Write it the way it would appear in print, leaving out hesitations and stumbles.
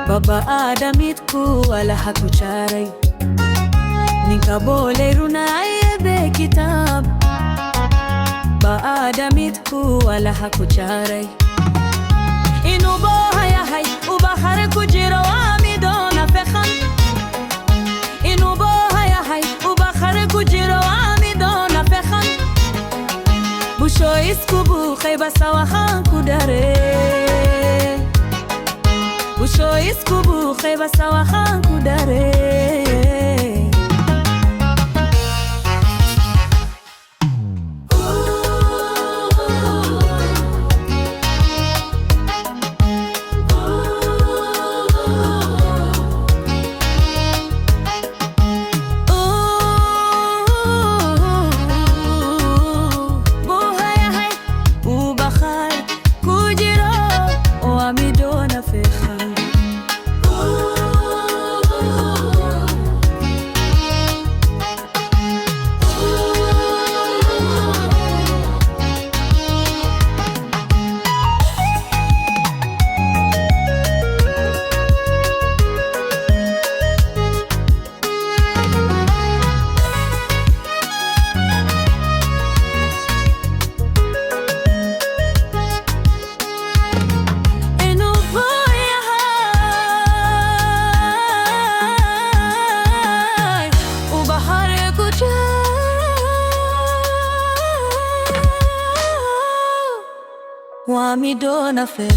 Baba Adamitku wala hakucharay, ninkabole runaye be kitab. Ba Adamitku wala hakucharay, inubo hayahay ubahar kujiro amidona fekhan. Inubo hayahay ubahar kujiro amidona fekhan. Busho iskubu khayba sawahan kudare, busho iskubu khayba sawahan kudare. Wamidona fe